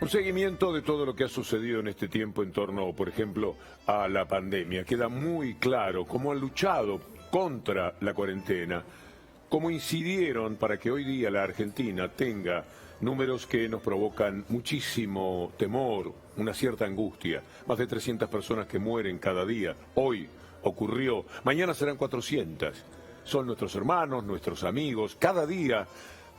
Un seguimiento de todo lo que ha sucedido en este tiempo en torno, por ejemplo, a la pandemia. Queda muy claro cómo han luchado contra la cuarentena, cómo incidieron para que hoy día la Argentina tenga números que nos provocan muchísimo temor, una cierta angustia. Más de 300 personas que mueren cada día. Hoy ocurrió, mañana serán 400. Son nuestros hermanos, nuestros amigos. Cada día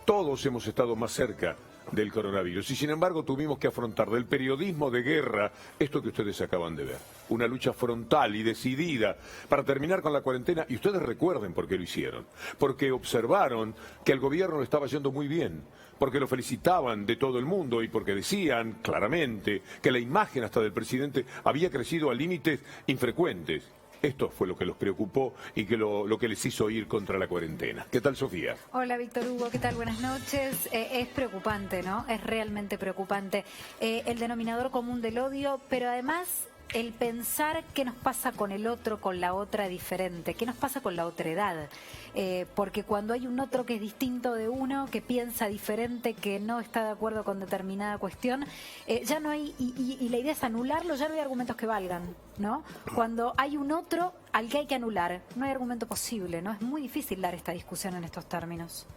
todos hemos estado más cerca del coronavirus y sin embargo tuvimos que afrontar del periodismo de guerra esto que ustedes acaban de ver, una lucha frontal y decidida para terminar con la cuarentena. Y ustedes recuerden por qué lo hicieron, porque observaron que el gobierno lo estaba haciendo muy bien, porque lo felicitaban de todo el mundo y porque decían claramente que la imagen hasta del presidente había crecido a límites infrecuentes. Esto fue lo que los preocupó y que lo que les hizo ir contra la cuarentena. ¿Qué tal, Sofía? Hola, Víctor Hugo, ¿qué tal? Buenas noches. Es preocupante, ¿no? Es realmente preocupante. El denominador común del odio, pero además el pensar qué nos pasa con el otro, con la otra diferente, qué nos pasa con la otra edad. Porque cuando hay un otro que es distinto de uno, que piensa diferente, que no está de acuerdo con determinada cuestión, ya no hay, y la idea es anularlo, ya no hay argumentos que valgan, ¿no? Cuando hay un otro al que hay que anular, no hay argumento posible, ¿no? Es muy difícil dar esta discusión en estos términos.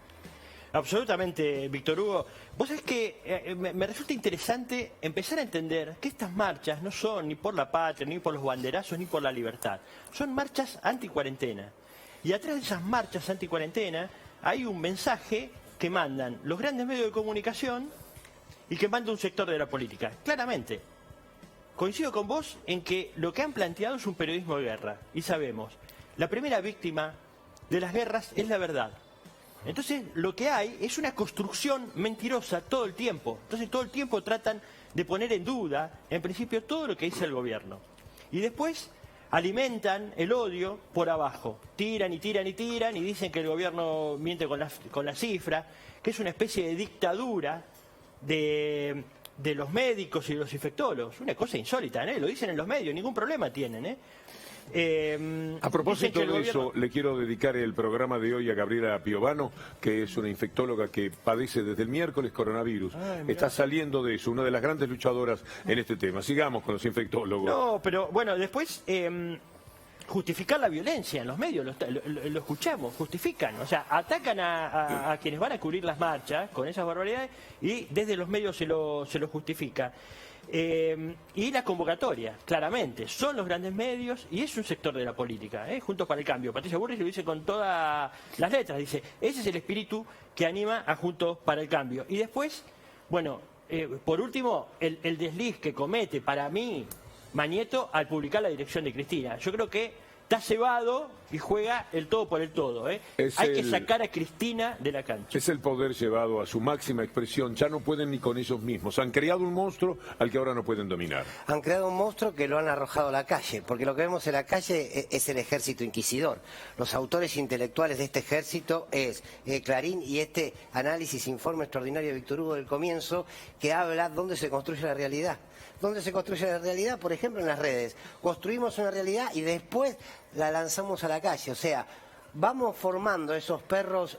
Absolutamente, Víctor Hugo. Vos sabés que me resulta interesante empezar a entender que estas marchas no son ni por la patria, ni por los banderazos, ni por la libertad. Son marchas anti-cuarentena. Y atrás de esas marchas anti-cuarentena hay un mensaje que mandan los grandes medios de comunicación y que manda un sector de la política. Claramente, coincido con vos en que lo que han planteado es un periodismo de guerra. Y sabemos, la primera víctima de las guerras es la verdad. Entonces, lo que hay es una construcción mentirosa todo el tiempo. Entonces, todo el tiempo tratan de poner en duda, en principio, todo lo que dice el gobierno. Y después alimentan el odio por abajo. Tiran y tiran y tiran y dicen que el gobierno miente con la cifra, que es una especie de dictadura de los médicos y los infectólogos. Una cosa insólita, ¿eh? Lo dicen en los medios, ningún problema tienen, ¿eh? A propósito de gobierno... eso, le quiero dedicar el programa de hoy a Gabriela Piovano, que es una infectóloga que padece desde el miércoles coronavirus. Está saliendo de eso, una de las grandes luchadoras en este tema. Sigamos con los infectólogos. No, pero bueno, después justificar la violencia en los medios, lo escuchamos, justifican, o sea, atacan a quienes van a cubrir las marchas con esas barbaridades y desde los medios se lo justifica. Y la convocatoria, claramente, son los grandes medios y es un sector de la política, Juntos para el Cambio. Patricia Bullrich lo dice con todas las letras, dice, ese es el espíritu que anima a Juntos para el Cambio. Y después, bueno, por último, el desliz que comete, para mí, Mañeto, al publicar la dirección de Cristina. Yo creo que está cebado y juega el todo por el todo, Hay que sacar a Cristina de la cancha. Es el poder llevado a su máxima expresión. Ya no pueden ni con ellos mismos. Han creado un monstruo al que ahora no pueden dominar. Han creado un monstruo que lo han arrojado a la calle, porque lo que vemos en la calle es el ejército inquisidor. Los autores intelectuales de este ejército es Clarín y este análisis, informe extraordinario de Víctor Hugo del comienzo, que habla dónde se construye la realidad. ¿Dónde se construye la realidad? Por ejemplo, en las redes. Construimos una realidad y después la lanzamos a la calle. O sea, vamos formando esos perros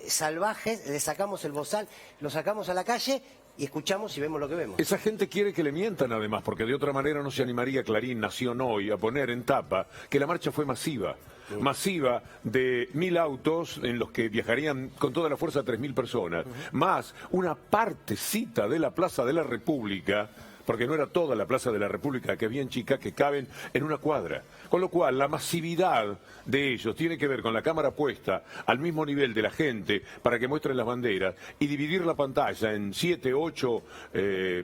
salvajes, le sacamos el bozal, lo sacamos a la calle y escuchamos y vemos lo que vemos. Esa gente quiere que le mientan además, porque de otra manera no se animaría Clarín, Nación Hoy, a poner en tapa que la marcha fue masiva. Masiva de 1000 autos en los que viajarían con toda la fuerza 3000 personas, más una partecita de la Plaza de la República, porque no era toda la Plaza de la República, que bien chica, que caben en una cuadra. Con lo cual, la masividad de ellos tiene que ver con la cámara puesta al mismo nivel de la gente para que muestren las banderas y dividir la pantalla en 7, 8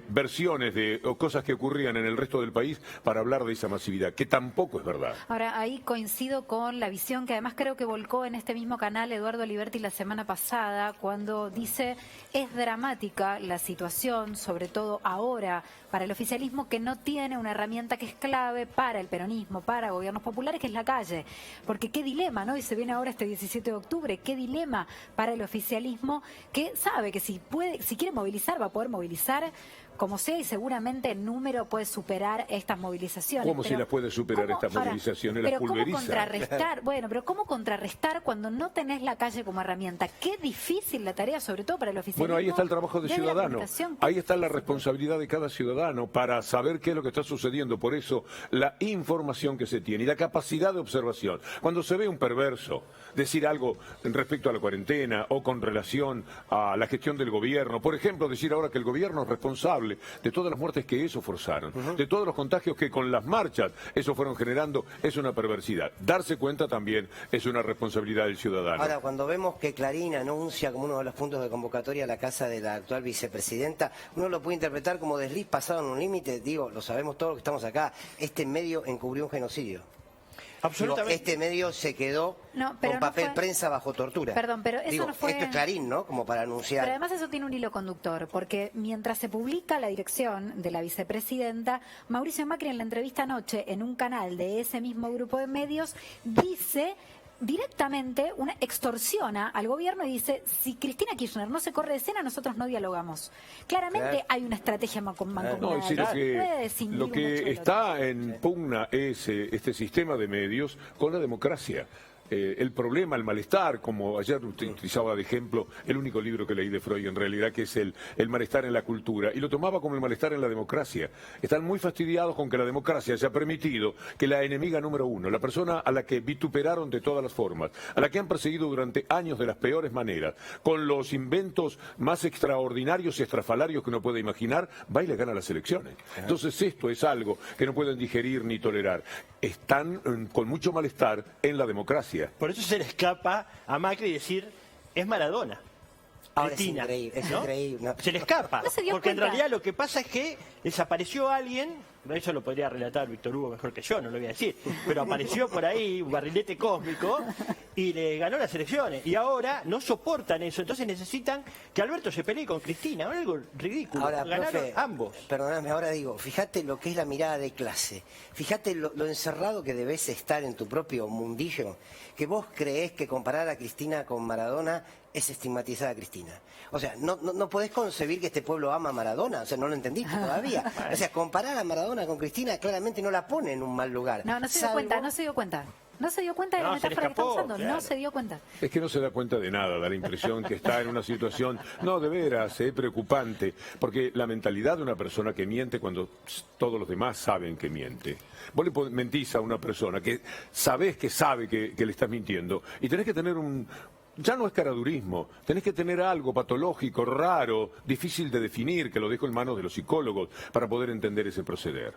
versiones de cosas que ocurrían en el resto del país para hablar de esa masividad, que tampoco es verdad. Ahora, ahí coincido con la visión que además creo que volcó en este mismo canal Eduardo Aliberti la semana pasada, cuando dice, es dramática la situación, sobre todo ahora, para el oficialismo que no tiene una herramienta que es clave para el peronismo, para gobiernos populares, que es la calle. Porque qué dilema, ¿no? Y se viene ahora este 17 de octubre, qué dilema para el oficialismo que sabe que si quiere movilizar, va a poder movilizar como sea, y seguramente el número puede superar estas movilizaciones. ¿Cómo se las puede superar estas movilizaciones? Las pulveriza. ¿Cómo contrarrestar? Bueno, pero ¿cómo contrarrestar cuando no tenés la calle como herramienta? Qué difícil la tarea, sobre todo para el oficialismo. Bueno, ahí está el trabajo de desde la ciudadano. comunicación. Ahí está la responsabilidad de cada ciudadano para saber qué es lo que está sucediendo. Por eso, la información que se tiene y la capacidad de observación. Cuando se ve un perverso decir algo respecto a la cuarentena o con relación a la gestión del gobierno, por ejemplo, decir ahora que el gobierno es responsable de todas las muertes que eso forzaron, de todos los contagios que con las marchas eso fueron generando, es una perversidad. Darse cuenta también es una responsabilidad del ciudadano. Ahora, cuando vemos que Clarín anuncia como uno de los puntos de convocatoria la casa de la actual vicepresidenta, uno lo puede interpretar como desliz pasado en un límite. Digo, lo sabemos todos los que estamos acá, este medio encubrió un genocidio. Absolutamente. Digo, este medio se quedó con papel prensa bajo tortura. Perdón, pero eso Digo, no fue... esto es Clarín, ¿no? Como para anunciar. Pero además eso tiene un hilo conductor, porque mientras se publica la dirección de la vicepresidenta, Mauricio Macri en la entrevista anoche en un canal de ese mismo grupo de medios dice directamente, extorsiona al gobierno y dice, si Cristina Kirchner no se corre de escena, nosotros no dialogamos. Claramente hay una estrategia mancomunada. No, es decir, lo que está en pugna es este sistema de medios con la democracia. El problema, el malestar, como ayer usted utilizaba de ejemplo el único libro que leí de Freud en realidad, que es el malestar en la cultura, y lo tomaba como el malestar en la democracia. Están muy fastidiados con que la democracia haya permitido que la enemiga número uno, la persona a la que vituperaron de todas las formas, a la que han perseguido durante años de las peores maneras, con los inventos más extraordinarios y estrafalarios que uno puede imaginar, va y le gana las elecciones. Entonces esto es algo que no pueden digerir ni tolerar. Están con mucho malestar en la democracia. Por eso se le escapa a Macri decir, es Maradona. Ahora Cristina, es increíble, es ¿no? increíble. No. Se le escapa, No se dio porque en cuenta. realidad lo que pasa es que desapareció alguien, eso lo podría relatar Víctor Hugo mejor que yo, no lo voy a decir, pero apareció por ahí un barrilete cósmico y le ganó las elecciones. Y ahora no soportan eso, entonces necesitan que Alberto se pelee con Cristina, algo ridículo. Ahora, Ganaron profe, ambos. Perdóname, ahora digo, fíjate lo que es la mirada de clase, fíjate lo encerrado que debes estar en tu propio mundillo, que vos creés que comparar a Cristina con Maradona es estigmatizar a Cristina. O sea, no podés concebir que este pueblo ama a Maradona, o sea, no lo entendiste todavía. O sea, comparar a Maradona con Cristina claramente no la pone en un mal lugar. No se dio cuenta, no se dio cuenta. No se dio cuenta de la No, se le metáfora que está escapó, usando, claro. no se dio cuenta. Es que no se da cuenta de nada, da la impresión que está en una situación, no, de veras, preocupante, porque la mentalidad de una persona que miente cuando todos los demás saben que miente. Vos le mentís a una persona que sabés que sabe que le estás mintiendo y tenés que tener ya no es caradurismo, tenés que tener algo patológico, raro, difícil de definir, que lo dejo en manos de los psicólogos para poder entender ese proceder.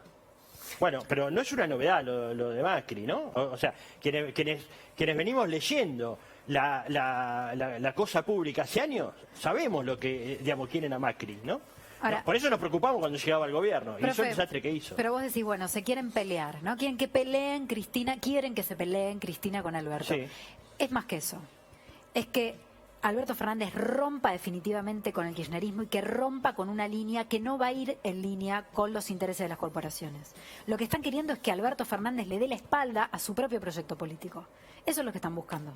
Bueno, pero no es una novedad lo de Macri, ¿no? O sea, quienes venimos leyendo la cosa pública hace años, sabemos lo que, digamos, quieren a Macri, ¿no? Ahora, Por eso nos preocupamos cuando llegaba al gobierno, y eso es el desastre que hizo. Pero vos decís, bueno, se quieren pelear, ¿no? Quieren que peleen Cristina, quieren que se peleen Cristina con Alberto. Sí. Es más que eso. Es que Alberto Fernández rompa definitivamente con el kirchnerismo y que rompa con una línea que no va a ir en línea con los intereses de las corporaciones. Lo que están queriendo es que Alberto Fernández le dé la espalda a su propio proyecto político. Eso es lo que están buscando.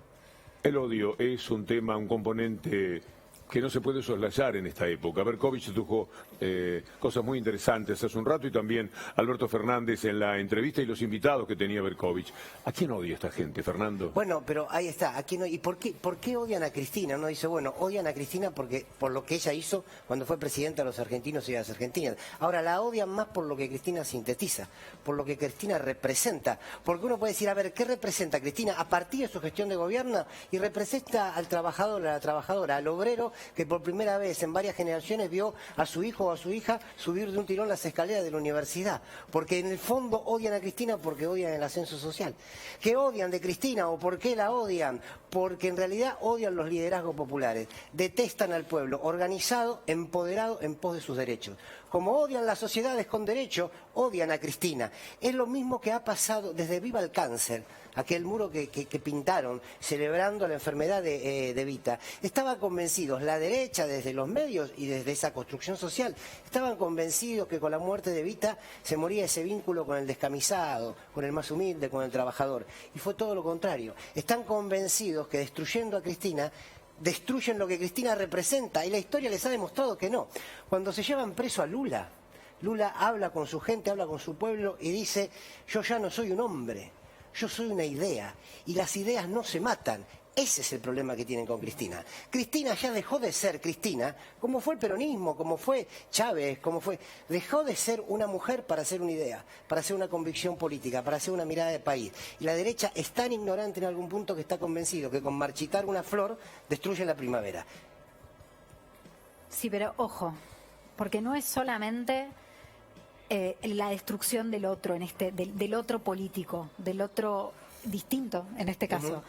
El odio es un tema, un componente que no se puede soslayar en esta época. Berkovich tuvo cosas muy interesantes hace un rato y también Alberto Fernández en la entrevista y los invitados que tenía Berkovich. ¿A quién odia esta gente, Fernando? Bueno, pero ahí está. Aquí no, ¿y por qué odian a Cristina? Uno dice, bueno, odian a Cristina por lo que ella hizo cuando fue presidenta de los argentinos y de las argentinas. Ahora, la odian más por lo que Cristina sintetiza, por lo que Cristina representa. Porque uno puede decir, a ver, ¿qué representa Cristina a partir de su gestión de gobierno? Y representa al trabajador, a la trabajadora, al obrero, que por primera vez en varias generaciones vio a su hijo o a su hija subir de un tirón las escaleras de la universidad. Porque en el fondo odian a Cristina porque odian el ascenso social. ¿Qué odian de Cristina o por qué la odian? Porque en realidad odian los liderazgos populares. Detestan al pueblo organizado, empoderado en pos de sus derechos. Como odian las sociedades con derecho, odian a Cristina. Es lo mismo que ha pasado desde Viva el Cáncer, aquel muro que pintaron celebrando la enfermedad de Evita. Estaban convencidos, la derecha desde los medios y desde esa construcción social, estaban convencidos que con la muerte de Evita se moría ese vínculo con el descamisado, con el más humilde, con el trabajador. Y fue todo lo contrario. Están convencidos que destruyendo a Cristina destruyen lo que Cristina representa, y la historia les ha demostrado que no. Cuando se llevan preso a Lula, Lula habla con su gente, habla con su pueblo y dice: yo ya no soy un hombre, yo soy una idea, y las ideas no se matan. Ese es el problema que tienen con Cristina. Cristina ya dejó de ser Cristina, como fue el peronismo, como fue Chávez, como fue... Dejó de ser una mujer para ser una idea, para ser una convicción política, para ser una mirada de país. Y la derecha es tan ignorante en algún punto que está convencido que con marchitar una flor destruye la primavera. Sí, pero ojo, porque no es solamente la destrucción del otro, del otro político, del otro distinto en este caso.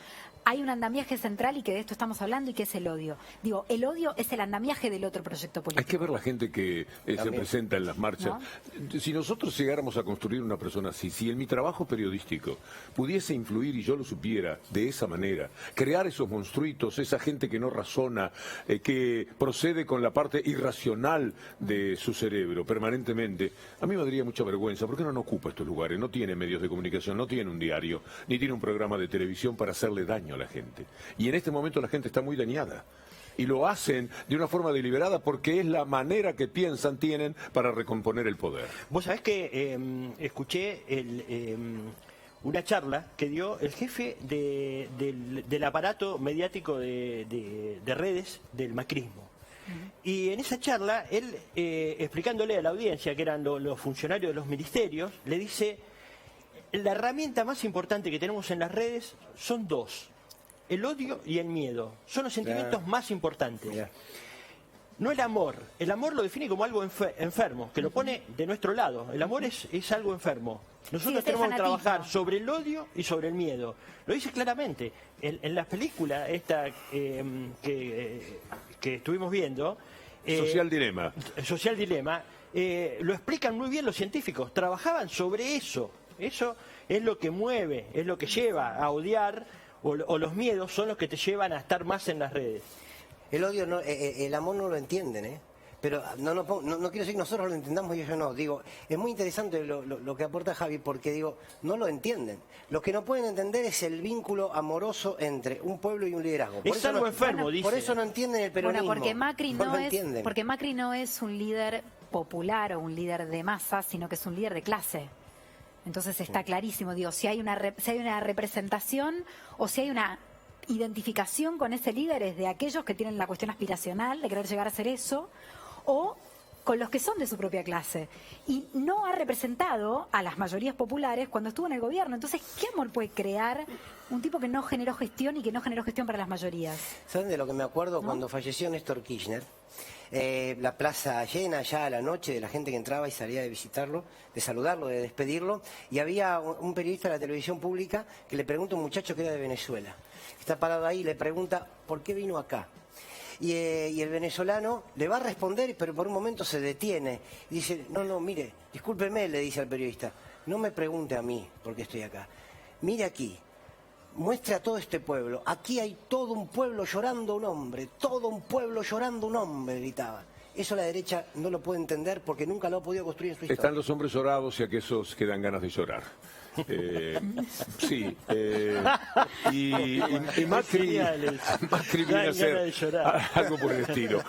Hay un andamiaje central y que de esto estamos hablando y que es el odio. Digo, el odio es el andamiaje del otro proyecto político. Hay que ver la gente que se presenta en las marchas. ¿No? Si nosotros llegáramos a construir una persona así, si en mi trabajo periodístico pudiese influir y yo lo supiera de esa manera, crear esos monstruitos, esa gente que no razona, que procede con la parte irracional de su cerebro permanentemente, a mí me daría mucha vergüenza. ¿Por qué no ocupa estos lugares? No tiene medios de comunicación, no tiene un diario, ni tiene un programa de televisión para hacerle daño a la gente. Y en este momento la gente está muy dañada. Y lo hacen de una forma deliberada porque es la manera que tienen para recomponer el poder. Vos sabés que escuché una charla que dio el jefe del aparato mediático de redes del macrismo. Y en esa charla, él, explicándole a la audiencia, que eran los funcionarios de los ministerios, le dice: la herramienta más importante que tenemos en las redes son dos: el odio y el miedo. Son los sentimientos más importantes. No el amor. El amor lo define como algo enfermo, que lo pone de nuestro lado. El amor es algo enfermo. Nosotros tenemos que trabajar sobre el odio y sobre el miedo. Lo dice claramente. En la película esta que estuvimos viendo... Social Dilema. Social Dilema. Lo explican muy bien los científicos. Trabajaban sobre eso. Eso es lo que mueve, es lo que lleva a odiar, o los miedos son los que te llevan a estar más en las redes. El odio, no, el amor no lo entienden, ¿eh? Pero no quiero decir que nosotros lo entendamos y ellos no. Digo, es muy interesante lo que aporta Javi, porque digo, no lo entienden. Lo que no pueden entender es el vínculo amoroso entre un pueblo y un liderazgo. Es algo enfermo, dice. Por eso no entienden el peronismo. Bueno, porque Macri no es un líder popular o un líder de masa, sino que es un líder de clase. Entonces está clarísimo, digo, si hay una representación o si hay una identificación con ese líder, es de aquellos que tienen la cuestión aspiracional de querer llegar a ser eso, o con los que son de su propia clase. Y no ha representado a las mayorías populares cuando estuvo en el gobierno. Entonces, ¿qué amor puede crear un tipo que no generó gestión y que no generó gestión para las mayorías? ¿Saben de lo que me acuerdo? ¿No? Cuando falleció Néstor Kirchner, la plaza llena ya a la noche de la gente que entraba y salía de visitarlo, de saludarlo, de despedirlo, y había un periodista de la televisión pública que le pregunta a un muchacho que era de Venezuela. Está parado ahí y le pregunta: ¿por qué vino acá? Y el venezolano le va a responder, pero por un momento se detiene y dice: no, mire, discúlpeme, le dice al periodista, no me pregunte a mí por qué estoy acá. Mire aquí, muestre a todo este pueblo, aquí hay todo un pueblo llorando un hombre, todo un pueblo llorando un hombre, gritaba. Eso la derecha no lo puede entender porque nunca lo ha podido construir en su historia. Están los hombres llorados y aquellos que dan ganas de llorar. Sí, y Macri viene a hacer algo por el estilo.